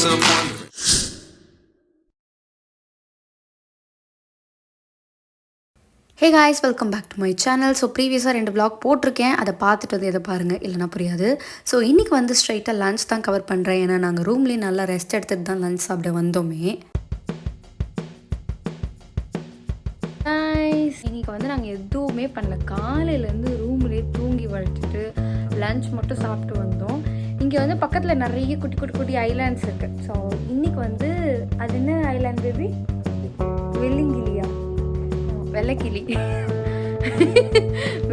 myself wondering. Hey guys, welcome back to my channel. So ப்ரீவியஸாக 2 vlog போட்டிருக்கேன். அதை பார்த்துட்டு வந்து எதை பாருங்கள், இல்லைனா புரியாது. ஸோ இன்றைக்கி வந்து ஸ்ட்ரைட்டாக லன்ச் தான் கவர் பண்ணுறேன். ஏன்னா நாங்கள் ரூம்லேயே நல்லா ரெஸ்ட் எடுத்துகிட்டு தான் லன்ச் சாப்பிட வந்தோமே. காய்ஸ், இன்றைக்கி வந்து நாங்கள் எதுவுமே பண்ணல. காலையிலேருந்து ரூம்லேயே தூங்கி வழிச்சிட்டு லன்ச் மட்டும் சாப்பிட்டு வந்தோம். இங்கே வந்து பக்கத்தில் நிறைய குட்டி குட்டி குட்டி ஐலாண்ட்ஸ் இருக்குது. ஸோ இன்றைக்கி வந்து அது என்ன ஐலாண்ட் பேபி? வெள்ளிங்கிலியா? வெள்ளைக்கிளி.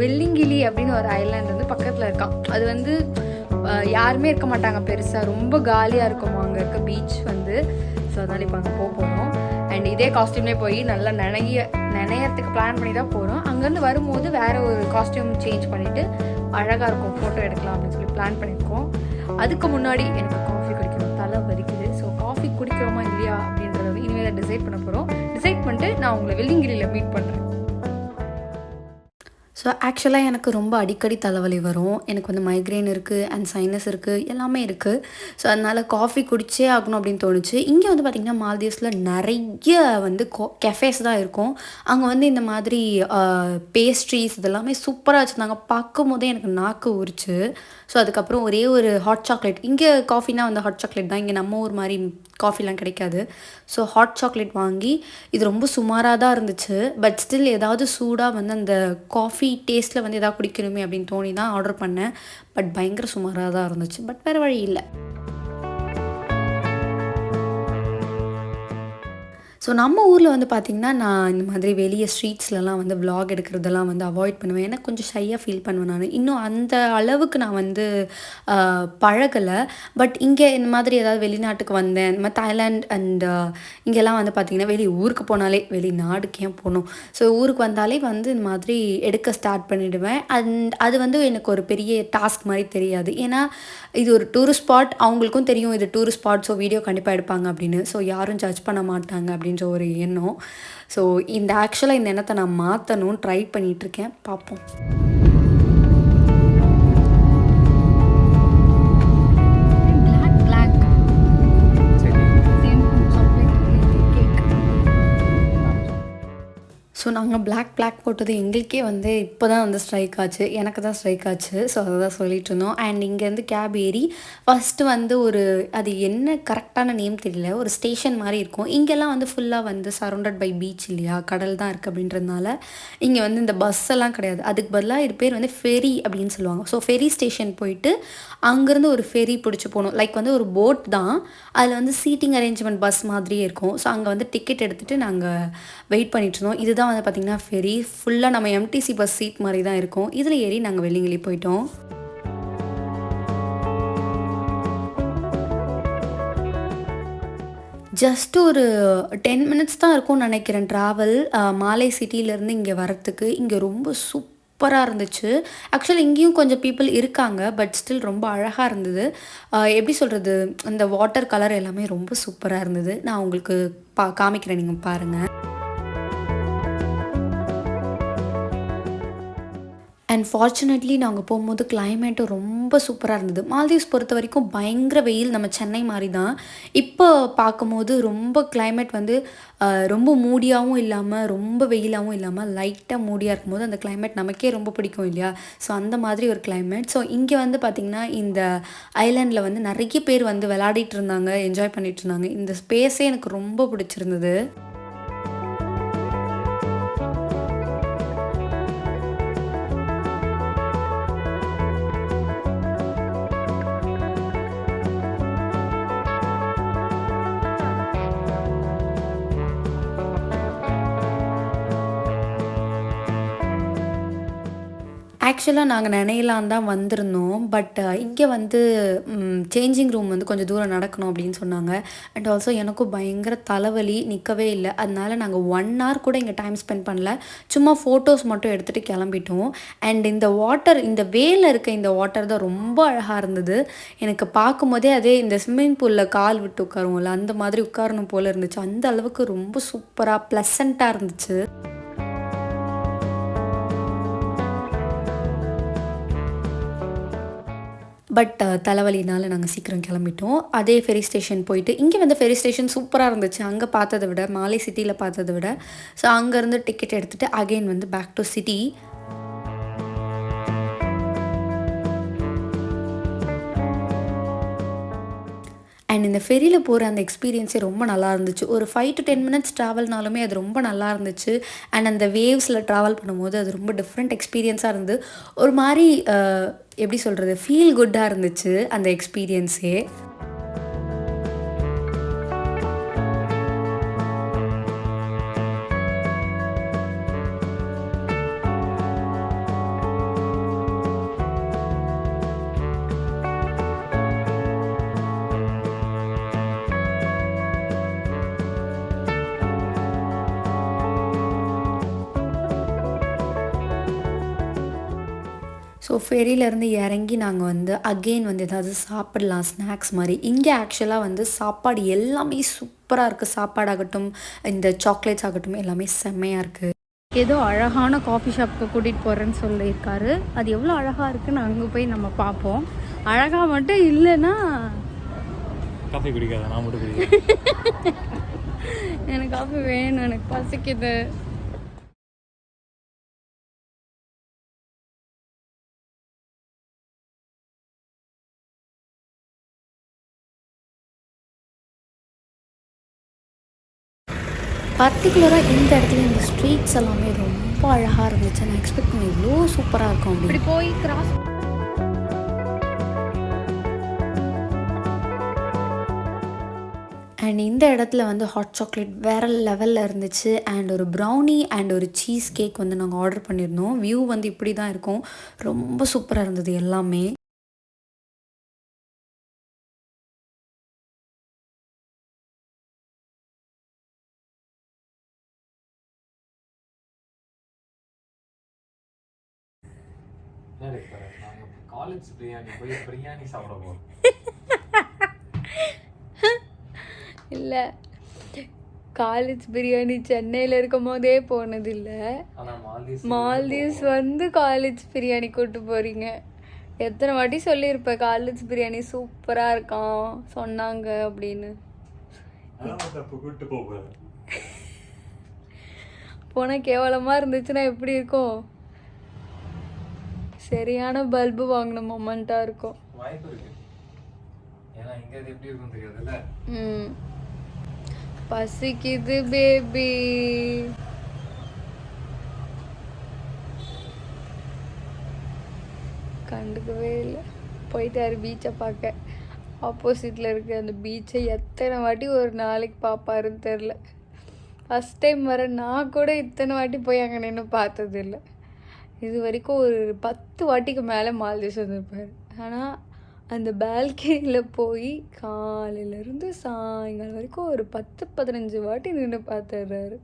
வெள்ளிங்கிளி அப்படின்னு ஒரு ஐலாண்ட் வந்து பக்கத்தில் இருக்கான். அது வந்து யாருமே இருக்க மாட்டாங்க பெருசாக, ரொம்ப காலியாக இருக்கும் அங்கே இருக்க பீச் வந்து. ஸோ அதனால் இப்போ அங்கே போகிறோம். அண்ட் இதே காஸ்டியூம்லேயே போய் நல்லா நினையறதுக்கு பிளான் பண்ணி தான் போகிறோம். அங்கேருந்து வரும்போது வேறு ஒரு காஸ்டியூம் சேஞ்ச் பண்ணிவிட்டு அழகாக இருக்கும், ஃபோட்டோ எடுக்கலாம் அப்படின்னு சொல்லி பிளான் பண்ணியிருக்கோம். அதுக்கு முன்னாடி எனக்கு காஃபி குடிக்கணும், தலை வலிக்குது. ஸோ காஃபி குடிக்கிறோமா இல்லையா அப்படின்றத வந்து இனிமேல் டிசைட் பண்ண போகிறோம். டிசைட் பண்ணிட்டு நான் உங்களை வெள்ளிங்கிரியில் மீட் பண்ணுறேன். ஸோ ஆக்சுவலாக எனக்கு ரொம்ப அடிக்கடி தலைவலி வரும். எனக்கு வந்து மைக்ரேன் இருக்குது அண்ட் சைனஸ் இருக்குது, எல்லாமே இருக்குது. ஸோ அதனால் காஃபி குடிச்சே ஆகணும் அப்படின்னு தோணுச்சு. இங்கே வந்து பார்த்திங்கன்னா மால்தீவ்ஸில் நிறைய வந்து கெஃபேஸ் தான் இருக்கும். அங்கே வந்து இந்த மாதிரி பேஸ்ட்ரீஸ் இதெல்லாமே சூப்பராக வச்சுருந்தாங்க. பார்க்கும் போதே எனக்கு நாக்கு உரிச்சு. ஸோ அதுக்கப்புறம் ஒரே ஒரு ஹாட் சாக்லேட். இங்கே காஃபினா வந்து ஹாட் சாக்லேட் தான், இங்கே நம்ம ஊர் மாதிரி காஃபிலாம் கிடைக்காது. ஸோ ஹாட் சாக்லேட் வாங்கி, இது ரொம்ப சுமாராக தான் இருந்துச்சு. பட் ஸ்டில் ஏதாவது சூடாக வந்து அந்த காஃபி டேஸ்ட்டில் வந்து எதாவது குடிக்கணுமே அப்படின்னு தோணி தான் ஆர்டர் பண்ணேன். பட் பயங்கர சுமாராக தான் இருந்துச்சு. பட் வேறு வழி இல்லை. ஸோ நம்ம ஊரில் வந்து பார்த்திங்கன்னா, நான் இந்த மாதிரி வெளியே ஸ்ட்ரீட்ஸ்லலாம் வந்து விலாக் எடுக்கிறதெல்லாம் வந்து அவாய்ட் பண்ணுவேன். ஏன்னா கொஞ்சம் ஷையாக ஃபீல் பண்ணுவேன் நான். இன்னும் அந்த அளவுக்கு நான் வந்து பழகலை. பட் இங்கே இந்த மாதிரி ஏதாவது வெளிநாட்டுக்கு வந்தேன், இந்த மாதிரி தாய்லாண்ட் அண்ட் இங்கெல்லாம் வந்து பார்த்திங்கன்னா, வெளி ஊருக்கு போனாலே, வெளிநாடுக்கு ஏன் போகணும், ஸோ ஊருக்கு வந்தாலே வந்து இந்த மாதிரி எடுக்க ஸ்டார்ட் பண்ணிவிடுவேன். அண்ட் அது வந்து எனக்கு ஒரு பெரிய டாஸ்க் மாதிரி தெரியாது. ஏன்னா இது ஒரு டூரிஸ்ட் ஸ்பாட், அவங்களுக்கும் தெரியும் இது டூரிஸ்ட் ஸ்பாட், ஸோ வீடியோ கண்டிப்பாக எடுப்பாங்க அப்படின்னு. ஸோ யாரும் ஜட்ஜ் பண்ண மாட்டாங்க அப்படின்ற ஒரு எண்ணம். ஸோ ஆக்சுவலாக இந்த எண்ணத்தை நான் மாற்றணும்னு ட்ரை பண்ணிகிட்ருக்கேன். பார்ப்போம். ஸோ நாங்கள் பிளாக் போட்டது எங்களுக்கே வந்து இப்போ தான் வந்து ஸ்ட்ரைக் ஆச்சு, எனக்கு தான் ஸ்ட்ரைக் ஆச்சு. ஸோ அதை தான் சொல்லிட்டு இருந்தோம். அண்ட் இங்கேருந்து கேப் ஏறி ஃபஸ்ட்டு வந்து அது என்ன கரெக்டான நேம் தெரியல, ஒரு ஸ்டேஷன் மாதிரி இருக்கும். இங்கெல்லாம் வந்து ஃபுல்லாக வந்து சரௌண்டட் பை பீச் இல்லையா, கடல் தான் இருக்குது அப்படின்றதுனால இங்கே வந்து இந்த பஸ் எல்லாம் கிடையாது. அதுக்கு பதிலாக இது பேர் வந்து ஃபெரி அப்படின்னு சொல்லுவாங்க. ஸோ ஃபெரி ஸ்டேஷன் போயிட்டு அங்கேருந்து ஒரு ஃபெரி பிடிச்சி போகணும். லைக் வந்து ஒரு போட் தான், அதில் வந்து சீட்டிங் அரேஞ்ச்மெண்ட் பஸ் மாதிரியே இருக்கும். ஸோ அங்கே வந்து டிக்கெட் எடுத்துகிட்டு நாங்கள் வெயிட் பண்ணிட்டு இருந்தோம். இதுதான் வந்து பார்த்திங்கன்னா ஃபெரி. ஃபுல்லாக நம்ம எம்டிசி பஸ் சீட் மாதிரி தான் இருக்கும். இதில் ஏறி நாங்கள் வெள்ளிங்கிளி போயிட்டோம். ஜஸ்ட் ஒரு 10 மினிட்ஸ் தான் இருக்கும்னு நினைக்கிறேன் ட்ராவல், மாலை சிட்டியிலேருந்து இங்கே வரத்துக்கு. இங்கே ரொம்ப சூப்பராக இருந்துச்சு. ஆக்சுவலி இங்கேயும் கொஞ்சம் பீப்புள் இருக்காங்க, பட் ஸ்டில் ரொம்ப அழகாக இருந்தது. எப்படி சொல்கிறது, அந்த வாட்டர் கலர் எல்லாமே ரொம்ப சூப்பராக இருந்தது. நான் உங்களுக்கு காமிக்கிறேன், நீங்கள் பாருங்கள். அண்ட் ஃபார்ச்சுனேட்லி நாங்கள் போகும்போது கிளைமேட்டும் ரொம்ப சூப்பராக இருந்தது. மால்தீவ்ஸ் பொறுத்த வரைக்கும் பயங்கர வெயில், நம்ம சென்னை மாதிரி தான். இப்போ பார்க்கும்போது ரொம்ப கிளைமேட் வந்து ரொம்ப மூடியாகவும் இல்லாமல் ரொம்ப வெயிலாகவும் இல்லாமல் லைட்டாக மூடியாக இருக்கும்போது அந்த கிளைமேட் நமக்கே ரொம்ப பிடிக்கும் இல்லையா. ஸோ அந்த மாதிரி ஒரு கிளைமேட். ஸோ இங்கே வந்து பார்த்திங்கன்னா இந்த ஐலாண்டில் வந்து நிறைய பேர் வந்து விளையாடிட்டு இருந்தாங்க, என்ஜாய் பண்ணிகிட்டு இருந்தாங்க. இந்த ஸ்பேஸே எனக்கு ரொம்ப பிடிச்சிருந்தது. ஆக்சுவலாக நாங்கள் நினையலாம் தான் வந்திருந்தோம். பட் இங்கே வந்து சேஞ்சிங் ரூம் வந்து கொஞ்சம் தூரம் நடக்கணும் அப்படின்னு சொன்னாங்க. அண்ட் ஆல்சோ எனக்கும் பயங்கர தலைவலி, நிற்கவே இல்லை. அதனால நாங்கள் 1 hour கூட இங்கே டைம் ஸ்பெண்ட் பண்ணல. சும்மா ஃபோட்டோஸ் மட்டும் எடுத்துகிட்டு கிளம்பிட்டோம். அண்ட் இந்த வாட்டர், இந்த வேல இருக்க இந்த வாட்டர் தான் ரொம்ப அழகாக இருந்தது. எனக்கு பார்க்கும்போதே அதே இந்த ஸ்விம்மிங் பூலில் கால் விட்டு உட்காருவோம்ல, அந்த மாதிரி உட்காரணும் போல் இருந்துச்சு. அந்த அளவுக்கு ரொம்ப சூப்பராக ப்ளசண்ட்டாக இருந்துச்சு. பட் தலைவலினால நாங்க சீக்கிரம் கிளம்பிட்டோம். அதே ஃபெரி ஸ்டேஷன் போயிட்டு இங்க வந்து ஃபெரி ஸ்டேஷன் சூப்பரா இருந்துச்சு. அங்க பார்த்தத விட, மாலே சிட்டில பார்த்தத விட. ஸோ அங்கருந்து டிக்கெட் எடுத்துட்டு அகைன் வந்து பேக் டூ சிட்டி. அண்ட் இந்த ஃபெரியில போற அந்த எக்ஸ்பீரியன்ஸே ரொம்ப நல்லா இருந்துச்சு. ஒரு 5 to 10 மினிட்ஸ் ட்ராவல்னாலுமே அது ரொம்ப நல்லா இருந்துச்சு. அண்ட் அந்த வேவ்ஸில ட்ராவல் பண்ணும்போது அது ரொம்ப டிஃப்ரெண்ட் எக்ஸ்பீரியன்ஸா இருந்து, ஒரு மாரி எப்படி சொல்றது? ஃபீல் குட்டா இருந்துச்சு அந்த எக்ஸ்பீரியன்ஸே. ஸோ ஃபெரியிலேருந்து இறங்கி நாங்கள் வந்து அகெயின் வந்து ஏதாவது சாப்பிடலாம் ஸ்நாக்ஸ் மாதிரி. இங்கே ஆக்சுவலாக வந்து சாப்பாடு எல்லாமே சூப்பராக இருக்குது. சாப்பாடாகட்டும், இந்த சாக்லேட்ஸ் ஆகட்டும் எல்லாமே செம்மையாக இருக்குது. ஏதோ அழகான காஃபி ஷாப்புக்கு கூட்டிகிட்டு போகிறேன்னு சொல்லியிருக்காரு. அது எவ்வளோ அழகாக இருக்குன்னு அங்கே போய் நம்ம பார்ப்போம். அழகாக மட்டும் இல்லைன்னா காஃபி குடிக்காத, நான் மட்டும் குடிக்கிறேன். எனக்கு காஃபி வேணும், எனக்கு பசிக்குது. பர்டிகுலராக இந்த இடத்துல இந்த ஸ்ட்ரீட்ஸ் எல்லாமே ரொம்ப அழகாக இருந்துச்சு. நான் எக்ஸ்பெக்ட் பண்ணி இவ்வளோ சூப்பராக இருக்கும் அப்படி போய் கிராஸ். அண்ட் இந்த இடத்துல வந்து ஹாட் சாக்லேட் வேறு லெவலில் இருந்துச்சு. அண்ட் ஒரு ப்ரௌனி அண்ட் ஒரு சீஸ் கேக் வந்து நாங்கள் ஆர்டர் பண்ணியிருந்தோம். வியூ வந்து இப்படி தான் இருக்கும். ரொம்ப சூப்பராக இருந்தது எல்லாமே. காலேஜ் பிரியாணி போய் பிரியாணி சாப்பிட போகிறோம். இல்லை, காலேஜ் பிரியாணி சென்னையில் இருக்கும் போதே போனதில்லை. மால்தீவ்ஸ் வந்து காலேஜ் பிரியாணி கூப்பிட்டு போகிறீங்க. எத்தனை வாட்டி சொல்லியிருப்பேன் காலேஜ் பிரியாணி சூப்பராக இருக்கான் சொன்னாங்க அப்படின்னு. போனால் கேவலமாக இருந்துச்சுன்னா எப்படி இருக்கும்? சரியான பல்பு வாங்கின மொமெண்ட்டாக இருக்கும். பசிக்குது பேபி. கண்டுக்கவே இல்லை. போயிட்டாரு பீச்சை பார்க்க. ஆப்போசிட்டில் இருக்க அந்த பீச்சை எத்தனை வாட்டி ஒரு நாளைக்கு பார்ப்பாருன்னு தெரில. ஃபஸ்ட் டைம் வர நான் கூட இத்தனை வாட்டி போய் அங்கே நின்று பார்த்ததில்லை. இது வரைக்கும் ஒரு 10 வாட்டிக்கு மேலே மால்தீவ்ஸ் வந்திருப்பார். ஆனால் அந்த பால்கனியில் போய் காலையிலேருந்து சாயங்காலம் வரைக்கும் ஒரு 10-15 வாட்டி நின்று பார்த்துடுறாரு.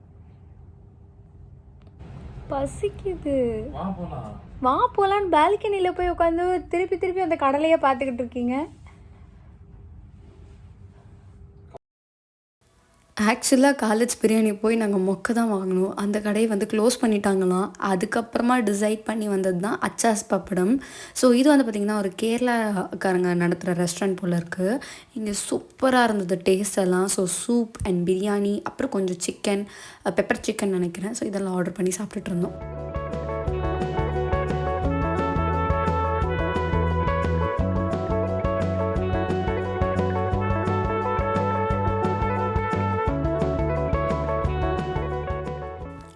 பசிக்குது, வா போகலான்னு பால்கனியில் போய் உட்காந்து திருப்பி திருப்பி அந்த கடலையே பார்த்துக்கிட்டு இருக்கீங்க. ஆக்சுவலாக காலேஜ் பிரியாணி போய் நாங்கள் மொக்க தான் வாங்கினோம். அந்த கடையை வந்து க்ளோஸ் பண்ணிட்டாங்களாம். அதுக்கப்புறமா டிசைட் பண்ணி வந்தது தான் அச்சாஸ் பப்படம். ஸோ இது வந்து பார்த்திங்கன்னா ஒரு கேரளாக்காரங்க நடத்துகிற ரெஸ்டாரண்ட் போல் இருக்குது. இங்கே சூப்பராக இருந்தது டேஸ்ட் எல்லாம். ஸோ சூப் அண்ட் பிரியாணி, அப்புறம் கொஞ்சம் சிக்கன், பெப்பர் சிக்கன் நினைக்கிறேன். ஸோ இதெல்லாம் ஆர்டர் பண்ணி சாப்பிட்டுட்டு இருந்தோம்.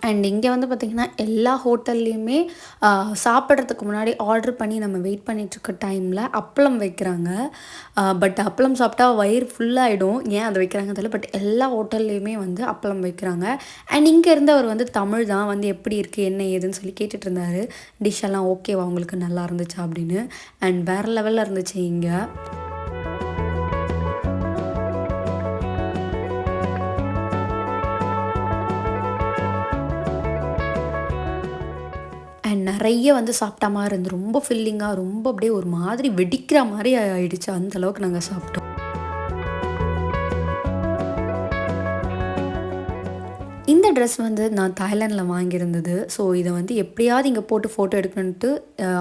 அண்ட் இங்கே வந்து பார்த்திங்கன்னா எல்லா ஹோட்டல்லையுமே சாப்பிட்றதுக்கு முன்னாடி ஆர்டர் பண்ணி நம்ம வெயிட் பண்ணிகிட்ருக்க டைமில் அப்பளம் வைக்கிறாங்க. பட் அப்பளம் சாப்பிட்டா வயிறு ஃபுல்லாகிடும். ஏன் அதை வைக்கிறாங்க தெரியல. பட் எல்லா ஹோட்டல்லையுமே வந்து அப்பளம் வைக்கிறாங்க. அண்ட் இங்கே இருந்தவர் வந்து தமிழ் தான். வந்து எப்படி இருக்குது என்ன ஏதுன்னு சொல்லி கேட்டுட்டு இருந்தார். டிஷ் எல்லாம் ஓகேவா உங்களுக்கு நல்லா இருந்துச்சா அப்படின்னு. அண்ட் வேறு லெவலில் இருந்துச்சு இங்கே. அண்ட் நிறைய வந்து சாப்பிட்டா மாதிரி இருந்து ரொம்ப ஃபில்லிங்காக, ரொம்ப அப்படியே ஒரு மாதிரி வெடிக்கிற மாதிரி ஆயிடுச்சு. அந்தளவுக்கு நாங்கள் சாப்பிட்டோம். இந்த ட்ரெஸ் வந்து நான் தாய்லாண்டில் வாங்கியிருந்தது. ஸோ இதை வந்து எப்படியாவது இங்கே போட்டு ஃபோட்டோ எடுக்கணுன்ட்டு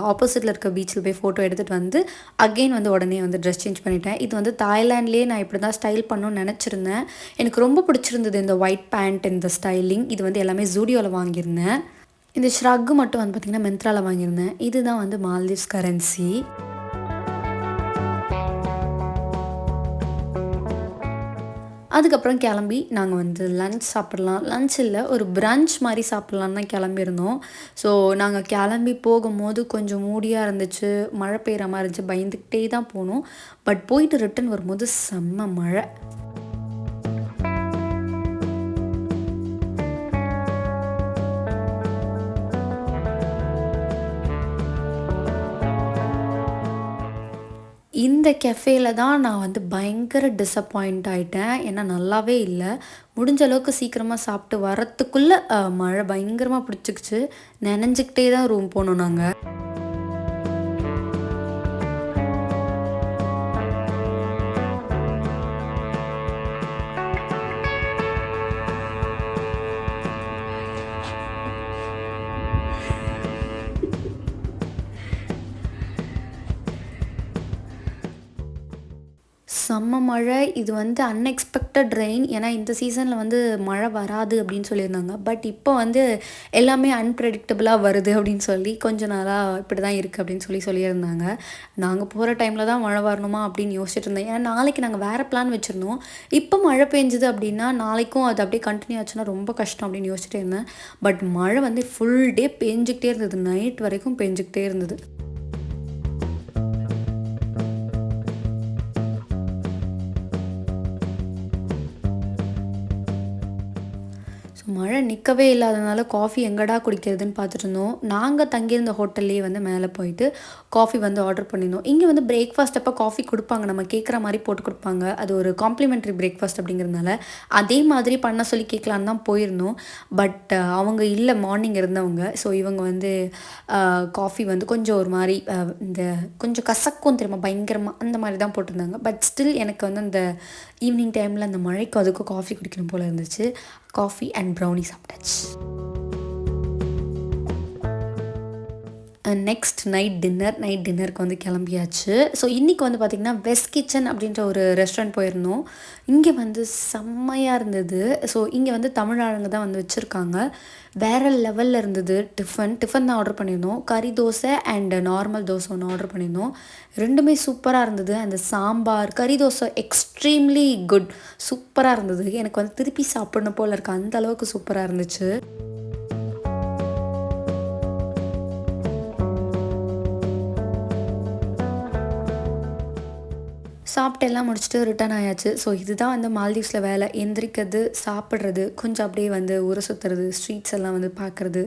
ஆப்போசிட்டில் இருக்க பீச்சில் போய் ஃபோட்டோ எடுத்துகிட்டு வந்து அகெயின் வந்து உடனே வந்து ட்ரெஸ் சேஞ்ச் பண்ணிட்டேன். இது வந்து தாய்லாண்ட்லேயே நான் இப்படி தான் ஸ்டைல் பண்ணணும்னு நினச்சிருந்தேன். எனக்கு ரொம்ப பிடிச்சிருந்தது இந்த ஒயிட் பேண்ட், இந்த ஸ்டைலிங். இது வந்து எல்லாமே ஜூடியோவில் வாங்கியிருந்தேன். இந்த ஷ்ரக்கு மட்டும் வந்து பார்த்திங்கன்னா மிந்த்ராவில் வாங்கியிருந்தேன். இதுதான் வந்து மால்தீவ்ஸ் கரன்சி. அதுக்கப்புறம் கிளம்பி நாங்கள் வந்து லன்ச் சாப்பிட்லாம், லன்ச் இல்லை ஒரு பிரன்ச் மாதிரி சாப்பிட்லான்னு தான் கிளம்பியிருந்தோம். ஸோ நாங்கள் கிளம்பி போகும்போது கொஞ்சம் மூடியாக இருந்துச்சு, மழை பெய்கிற மாதிரி இருந்துச்சு, பயந்துக்கிட்டே தான் போனோம். பட் போயிட்டு ரிட்டன் வரும்போது செம்ம மழை. இந்த கெஃபேல தான் நான் வந்து பயங்கர டிசப்பாயிண்ட் ஆயிட்டேன். ஏன்னா நல்லாவே இல்ல. முடிஞ்ச அளவுக்கு சீக்கிரமா சாப்பிட்டு வரத்துக்குள்ள மழை பயங்கரமா பிடிச்சிக்கிச்சு. நனைஞ்சுக்கிட்டே தான் ரூம் போனோம் நாங்க. செம்ம மழை. இது வந்து அன்எக்ஸ்பெக்டட் ரெயின். ஏன்னா இந்த சீசனில் வந்து மழை வராது அப்படின்னு சொல்லியிருந்தாங்க. பட் இப்போ வந்து எல்லாமே அன்பிரெடிக்டபுளாக வருது அப்படின்னு சொல்லி கொஞ்ச நாளாக இப்படி தான் இருக்குது அப்படின்னு சொல்லியிருந்தாங்க. நாங்கள் போகிற டைமில் தான் மழை வரணுமா அப்படின்னு யோசிச்சுட்டு இருந்தேன். ஏன்னா நாளைக்கு நாங்கள் வேறு பிளான் வச்சுருந்தோம். இப்போ மழை பெஞ்சுது அப்படின்னா நாளைக்கும் அது அப்படியே கண்டினியூ ஆச்சுன்னா ரொம்ப கஷ்டம் அப்படின்னு யோசிச்சுட்டே இருந்தேன். பட் மழை வந்து ஃபுல் டே பெஞ்சிக்கிட்டே இருந்தது. நைட் வரைக்கும் பெஞ்சிக்கிட்டே இருந்தது. ஸோ மழை நிற்கவே இல்லாதனால காஃபி எங்கடா குடிக்கிறதுன்னு பார்த்துட்டு இருந்தோம். நாங்கள் தங்கியிருந்த ஹோட்டல்லேயே வந்து மேலே போயிட்டு காஃபி வந்து ஆர்டர் பண்ணியிருந்தோம். இங்கே வந்து பிரேக்ஃபாஸ்ட் அப்போ காஃபி கொடுப்பாங்க, நம்ம கேட்குற மாதிரி போட்டு கொடுப்பாங்க. அது ஒரு காம்ப்ளிமெண்ட்ரி பிரேக்ஃபாஸ்ட் அப்படிங்கிறதுனால அதே மாதிரி பண்ண சொல்லி கேட்கலான்னு தான் போயிருந்தோம். பட் அவங்க இல்லை, மார்னிங் இருந்தவங்க. ஸோ இவங்க வந்து காஃபி வந்து கொஞ்சம் ஒரு மாதிரி இந்த கொஞ்சம் கசக்கும் தெரியுமா, பயங்கரமாக அந்த மாதிரி தான் போட்டிருந்தாங்க. பட் ஸ்டில் எனக்கு வந்து அந்த ஈவினிங் டைமில் அந்த மழைக்கும் அதுக்கும் காஃபி குடிக்கணும் போல் இருந்துச்சு. காஃபி அண்ட் ப்ரௌனி சாப்பிட்டாச்சு. நெக்ஸ்ட் நைட் டின்னருக்கு வந்து கிளம்பியாச்சு. ஸோ இன்றைக்கி வந்து பார்த்திங்கன்னா வெஸ்ட் கிச்சன் அப்படின்ற ஒரு ரெஸ்டாரண்ட் போயிருந்தோம். இங்கே வந்து செம்மையாக இருந்தது. ஸோ இங்கே வந்து தமிழ் ஆளுங்க தான் வந்து வச்சுருக்காங்க. வேறு லெவலில் இருந்தது. டிஃபன் தான் ஆர்டர் பண்ணியிருந்தோம். கறி தோசை அண்ட் நார்மல் தோசை ஒன்று ஆர்டர் பண்ணியிருந்தோம். ரெண்டுமே சூப்பராக இருந்தது. அந்த சாம்பார், கறி தோசை எக்ஸ்ட்ரீம்லி குட், சூப்பராக இருந்தது. எனக்கு வந்து திருப்பி சாப்பிடணும் போல் இருக்குது, அந்த அளவுக்கு சூப்பராக இருந்துச்சு. சாப்பிட்டு எல்லாம் முடிச்சுட்டு ரிட்டர்ன் ஆயாச்சு. ஸோ இதுதான் வந்து மால்தீவ்ஸில் வேலை. எந்திரிக்கிறது, சாப்பிட்றது, கொஞ்சம் அப்படியே வந்து ஊரை சுற்றுறது, ஸ்ட்ரீட்ஸ் எல்லாம் வந்து பார்க்குறது,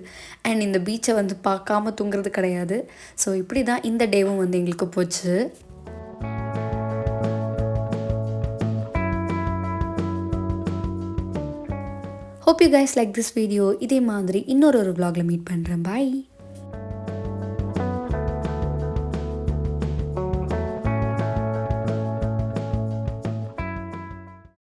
அண்ட் இந்த பீச்சை வந்து பார்க்காம தூங்குறது கிடையாது. ஸோ இப்படி தான் இந்த டேவும் வந்து எங்களுக்கு போச்சு. Hope you guys like this video. இதே மாதிரி இன்னொரு vlogல மீட் பண்ணுறேன். பாய்.